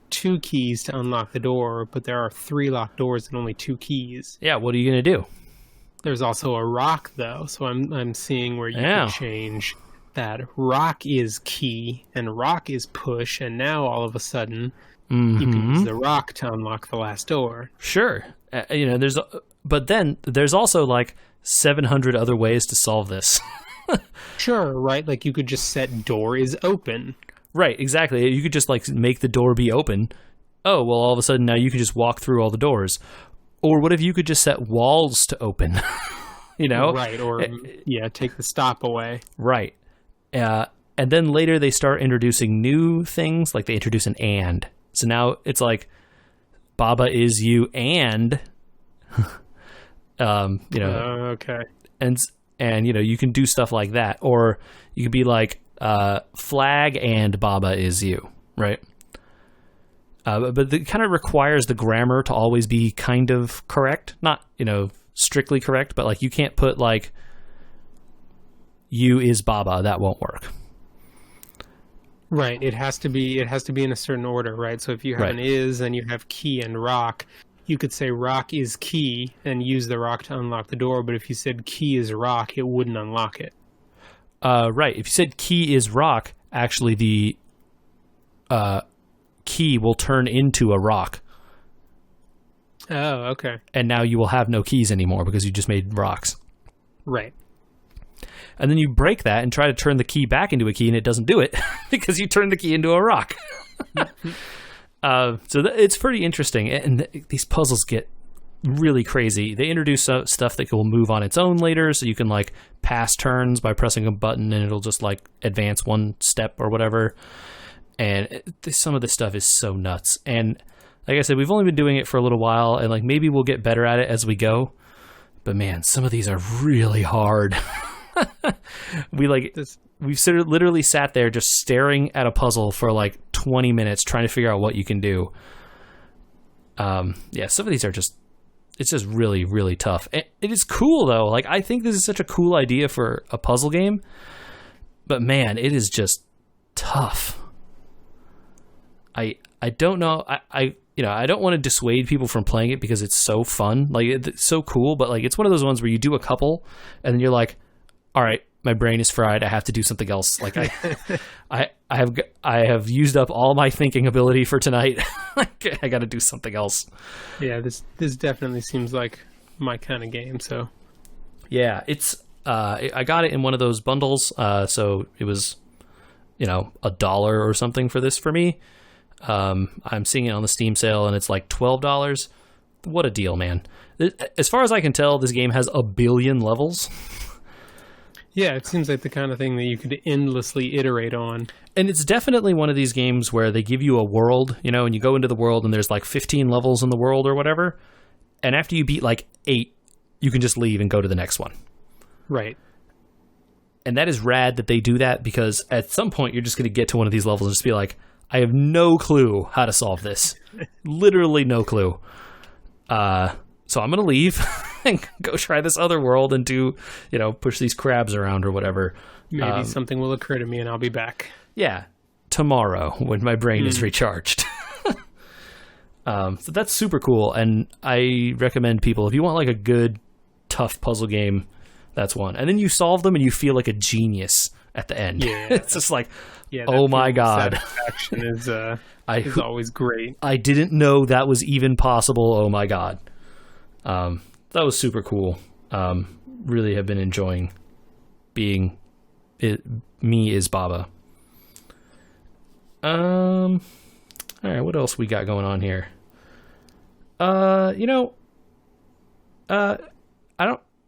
2 keys to unlock the door, but there are 3 locked doors and only 2 keys. Yeah, what are you gonna do? There's also a rock though, so I'm seeing where you can change that rock is key and rock is push, and now all of a sudden you can use the rock to unlock the last door. Sure. But then there's also like 700 other ways to solve this. Sure, right? Like you could just set door is open. Right, exactly. You could just like make the door be open. Oh, well, all of a sudden now you can just walk through all the doors. Or what if you could just set walls to open? Right, or take the stop away. Right. And then later they start introducing new things, like they introduce an and. So now it's like Baba is you and okay. And you can do stuff like that, or you could be like flag and Baba is you, right? But it kind of requires the grammar to always be kind of correct, not strictly correct, but like you can't put like you is Baba. That won't work. Right. It has to be in a certain order, right? So if you have an is and you have key and rock, you could say rock is key and use the rock to unlock the door. But if you said key is rock, it wouldn't unlock it. Right. If you said key is rock, actually the key will turn into a rock. Oh, okay. And now you will have no keys anymore because you just made rocks. Right. And then you break that and try to turn the key back into a key, and it doesn't do it because you turned the key into a rock. It's pretty interesting. And these puzzles get really crazy. They introduce stuff that will move on its own later, so you can like pass turns by pressing a button, and it'll just like advance one step or whatever. And some of this stuff is so nuts. And like I said, we've only been doing it for a little while, and like maybe we'll get better at it as we go. But man, some of these are really hard. We've literally sat there just staring at a puzzle for like 20 minutes trying to figure out what you can do. Some of these are it's just really, really tough. It is cool though. Like I think this is such a cool idea for a puzzle game, but man, it is just tough. I don't know. I don't want to dissuade people from playing it because it's so fun. Like it's so cool, but like it's one of those ones where you do a couple and then you're like, all right, my brain is fried. I have to do something else. Like I have used up all my thinking ability for tonight. I got to do something else. Yeah, this definitely seems like my kind of game. So yeah, it's I got it in one of those bundles. So it was $1 or something for this for me. I'm seeing it on the Steam sale and it's like $12. What a deal, man. As far as I can tell, this game has 1 billion levels. Yeah, it seems like the kind of thing that you could endlessly iterate on. And it's definitely one of these games where they give you a world, and you go into the world and there's like 15 levels in the world or whatever. And after you beat like 8, you can just leave and go to the next one. Right. And that is rad that they do that, because at some point you're just going to get to one of these levels and just be like, I have no clue how to solve this. Literally no clue. So I'm going to leave and go try this other world and do, push these crabs around or whatever. Maybe something will occur to me and I'll be back. Yeah. Tomorrow when my brain is recharged. So that's super cool. And I recommend people, if you want like a good, tough puzzle game, that's one. And then you solve them and you feel like a genius at the end. Yeah. It's just like, oh my God. Satisfaction is always great. I didn't know that was even possible. Oh my God. That was super cool. Really have been enjoying being me is Baba. All right, what else we got going on here? I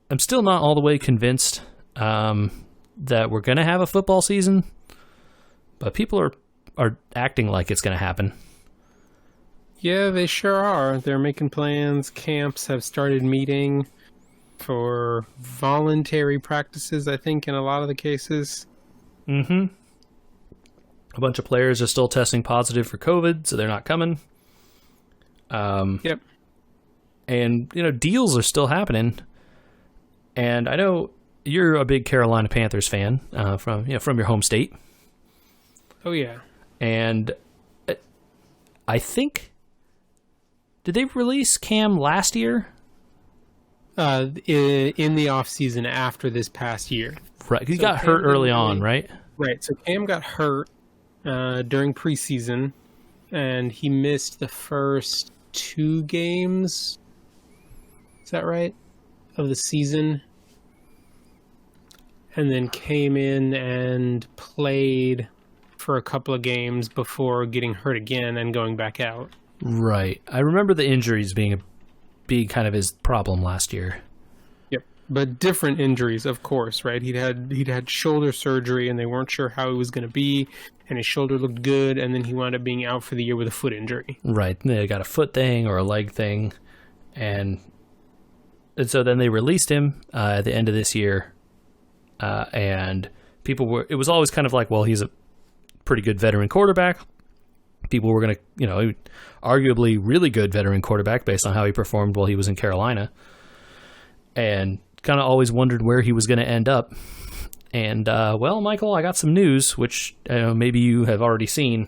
I'm still not all the way convinced that we're going to have a football season, but people are acting like it's going to happen. Yeah, they sure are. They're making plans. Camps have started meeting for voluntary practices, I think, in a lot of the cases. Mm-hmm. A bunch of players are still testing positive for COVID, so they're not coming. Yep. And, deals are still happening. And I know you're a big Carolina Panthers fan from your home state. Oh, yeah. And I think... Did they release Cam last year? In the off season after this past year. Right, he got hurt early on, right? Right, so Cam got hurt during preseason, and he missed the first 2 games. Is that right? Of the season. And then came in and played for a couple of games before getting hurt again and going back out. Right. I remember the injuries being kind of his problem last year. Yep. But different injuries, of course, right? He'd had shoulder surgery and they weren't sure how he was going to be, and his shoulder looked good, and then he wound up being out for the year with a foot injury. Right. They got a foot thing or a leg thing, and so then they released him at the end of this year, and it was always kind of like, well, he's a pretty good veteran quarterback. People were going to, arguably really good veteran quarterback based on how he performed while he was in Carolina, and kind of always wondered where he was going to end up. And, well, Michael, I got some news, which maybe you have already seen.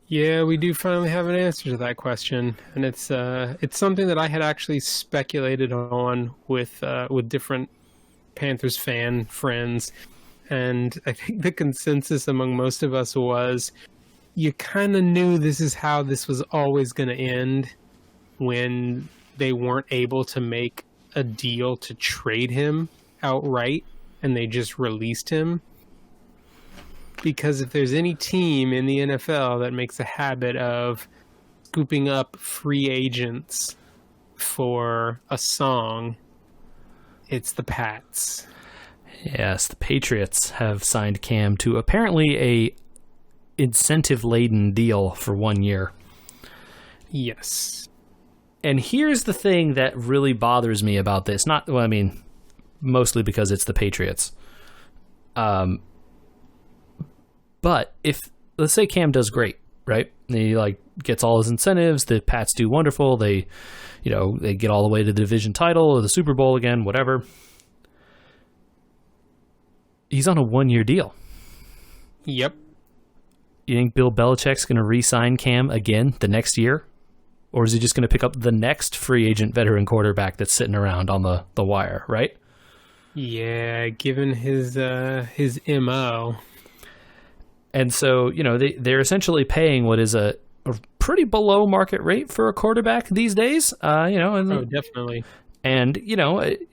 Yeah, we do finally have an answer to that question, and it's something that I had actually speculated on with different Panthers fan friends, and I think the consensus among most of us was, you kind of knew this is how this was always going to end when they weren't able to make a deal to trade him outright and they just released him. Because if there's any team in the NFL that makes a habit of scooping up free agents for a song, it's the Pats. Yes, the Patriots have signed Cam to apparently a incentive-laden deal for 1 year. Yes. And here's the thing that really bothers me about this. Mostly because it's the Patriots. But if, let's say Cam does great, right? And he gets all his incentives, the Pats do wonderful, they get all the way to the division title or the Super Bowl again, whatever. He's on a 1-year deal. Yep. You think Bill Belichick's going to re-sign Cam again the next year? Or is he just going to pick up the next free agent veteran quarterback that's sitting around on the wire, right? Yeah, given his MO. And so, they're essentially paying what is a pretty below market rate for a quarterback these days. Oh, definitely. And,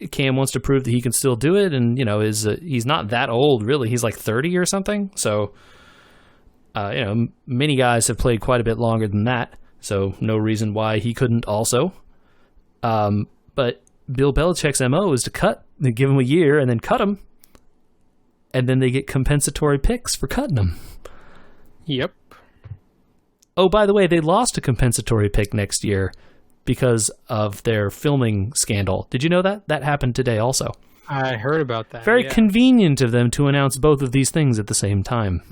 Cam wants to prove that he can still do it. And, he's not that old, really. He's like 30 or something. So, many guys have played quite a bit longer than that. So no reason why he couldn't also. But Bill Belichick's MO is to give him a year and then cut him. And then they get compensatory picks for cutting him. Yep. Oh, by the way, they lost a compensatory pick next year because of their filming scandal. Did you know that? That happened today also. I heard about that. Very convenient of them to announce both of these things at the same time.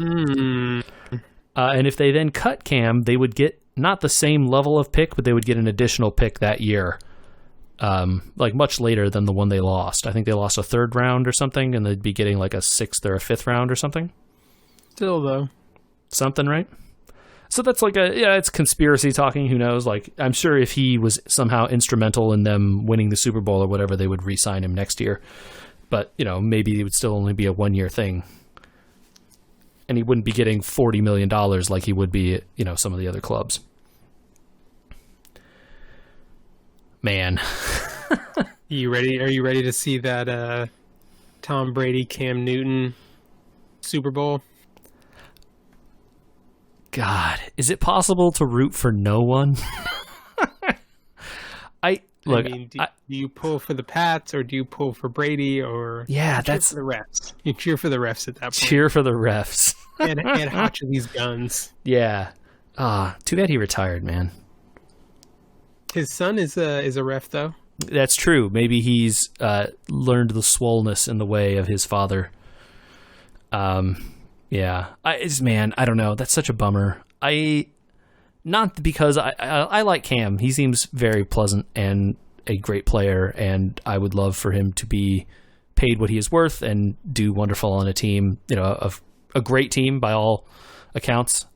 And if they then cut Cam, they would get not the same level of pick, but they would get an additional pick that year. Much later than the one they lost. I think they lost a 3rd round or something, and they'd be getting like a 6th or a 5th round or something. Still, though. Something, right? So that's it's conspiracy talking, who knows? I'm sure if he was somehow instrumental in them winning the Super Bowl or whatever, they would re-sign him next year. But, maybe it would still only be a 1-year thing. And he wouldn't be getting $40 million like he would be at, some of the other clubs. Man. You ready? Are you ready to see that Tom Brady, Cam Newton Super Bowl? God, is it possible to root for no one? Look, I mean, do you pull for the Pats or do you pull for Brady or yeah, cheer that's for the refs? You cheer for the refs at that point. cheer for the refs. and Hotch of these guns. Yeah. Too bad he retired, man. His son is a ref though. That's true. Maybe he's learned the swollenness in the way of his father. Yeah. I don't know. That's such a bummer. Not because I like Cam. He seems very pleasant and a great player, and I would love for him to be paid what he is worth and do wonderful on a team, a great team by all accounts.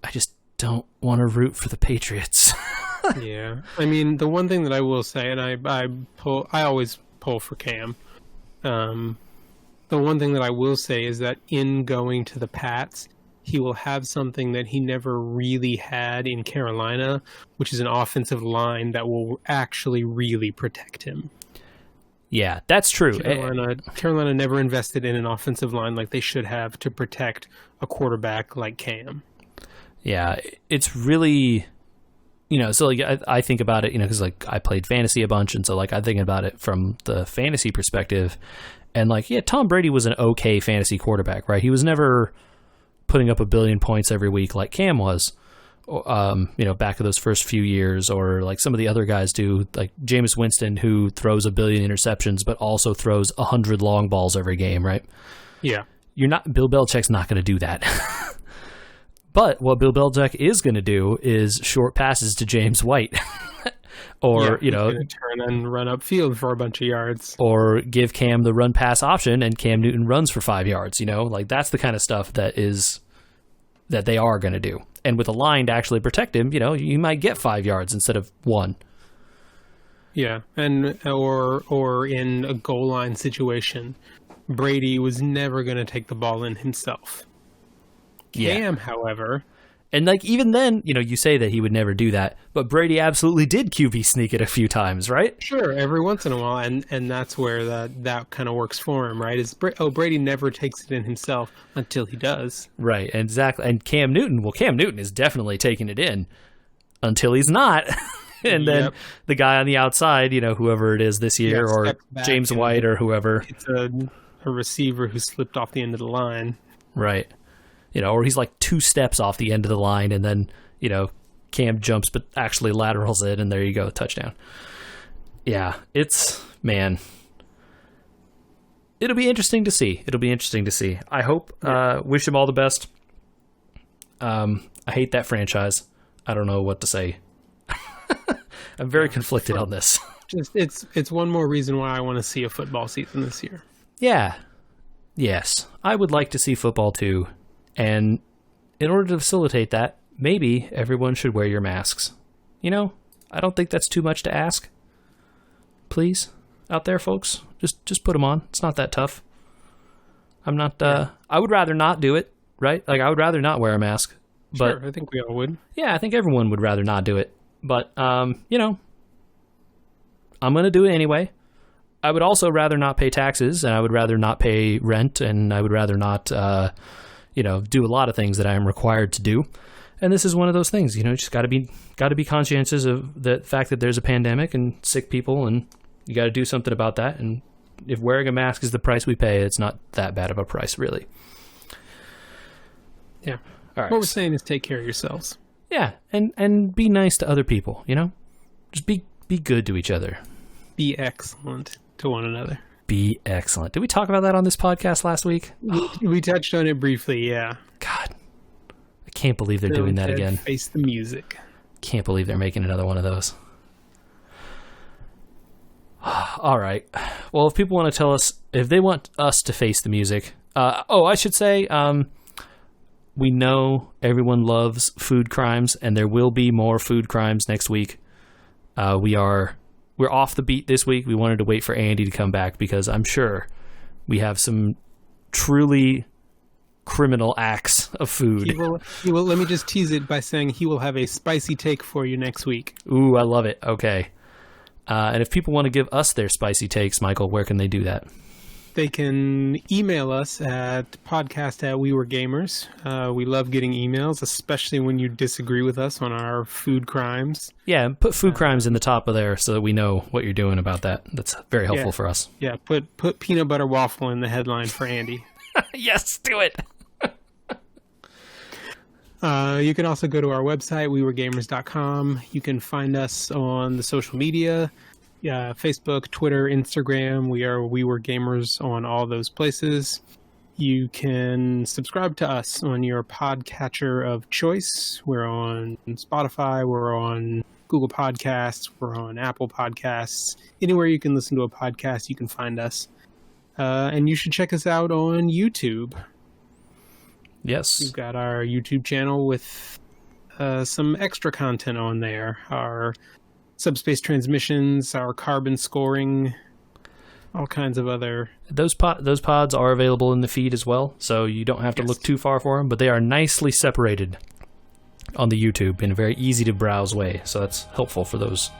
I just don't want to root for the Patriots. Yeah. I mean, the one thing that I will say, and I always pull for Cam. The one thing that I will say is that in going to the Pats, he will have something that he never really had in Carolina, which is an offensive line that will actually really protect him. Yeah, that's true. Carolina never invested in an offensive line like they should have to protect a quarterback like Cam. Yeah, it's really, so like I think about it, because like I played fantasy a bunch, and so like I think about it from the fantasy perspective, and like, yeah, Tom Brady was an okay fantasy quarterback, right? He was never putting up 1 billion points every week like Cam was, back of those first few years, or like some of the other guys do, like Jameis Winston, who throws 1 billion interceptions, but also throws 100 long balls every game, right? Yeah. Bill Belichick's not going to do that. But what Bill Belichick is going to do is short passes to James White. Or, he's gonna turn and run upfield for a bunch of yards. Or give Cam the run pass option and Cam Newton runs for 5 yards, Like that's the kind of stuff that they are going to do. And with a line to actually protect him, you might get 5 yards instead of 1. Yeah, and or in a goal line situation, Brady was never going to take the ball in himself. Cam, however... And like even then, you say that he would never do that, but Brady absolutely did QB sneak it a few times, right? Sure, every once in a while, and that's where that kind of works for him, right? Brady never takes it in himself until he does. Right, exactly. And Cam Newton is definitely taking it in until he's not. And then the guy on the outside, whoever it is this year, or James White or whoever. It's a receiver who slipped off the end of the line. Right. Or he's like 2 steps off the end of the line, and then, Cam jumps but actually laterals it, and there you go, touchdown. Yeah, man. It'll be interesting to see. I hope, wish him all the best. I hate that franchise. I don't know what to say. I'm very conflicted on this. Just it's one more reason why I want to see a football season this year. Yeah. Yes. I would like to see football too. And in order to facilitate that, maybe everyone should wear your masks. I don't think that's too much to ask. Please, out there, folks, just put them on. It's not that tough. I'm not. I would rather not do it, right? Like I would rather not wear a mask. But sure, I think we all would. Yeah, I think everyone would rather not do it. But I'm gonna do it anyway. I would also rather not pay taxes, and I would rather not pay rent, and I would rather not. Do a lot of things that I am required to do. And this is one of those things, just got to be conscientious of the fact that there's a pandemic and sick people, and you got to do something about that. And if wearing a mask is the price we pay, it's not that bad of a price, really. Yeah. All right. What we're saying is take care of yourselves. Yeah. And be nice to other people, just be good to each other. Be excellent to one another. Be excellent. Did we talk about that on this podcast last week? We touched on it briefly, yeah. God. I can't believe they're doing that again. Face the music. Can't believe they're making another one of those. All right. Well, if people want to tell us, if they want us to face the music, I should say, we know everyone loves food crimes, and there will be more food crimes next week. We're off the beat this week. We wanted to wait for Andy to come back because I'm sure we have some truly criminal acts of food. He will. Let me just tease it by saying he will have a spicy take for you next week. Ooh, I love it. Okay. And if people want to give us their spicy takes, Michael, where can they do that? They can email us at podcast@weweregamers. We love getting emails, especially when you disagree with us on our food crimes. Yeah, and put food crimes in the top of there so that we know what you're doing about that. That's very helpful for us. Yeah, put peanut butter waffle in the headline for Andy. Yes, do it. You can also go to our website, weweregamers.com. You can find us on the social media. Facebook, Twitter, Instagram. We were gamers on all those places. You can subscribe to us on your podcatcher of choice. We're on Spotify. We're on Google Podcasts. We're on Apple Podcasts. Anywhere you can listen to a podcast, you can find us. And you should check us out on YouTube. Yes. We've got our YouTube channel with some extra content on there. Our subspace transmissions, our carbon scoring, all kinds of other... Those pods are available in the feed as well, so you don't have to look too far for them, but they are nicely separated on the YouTube in a very easy to browse way, so that's helpful for those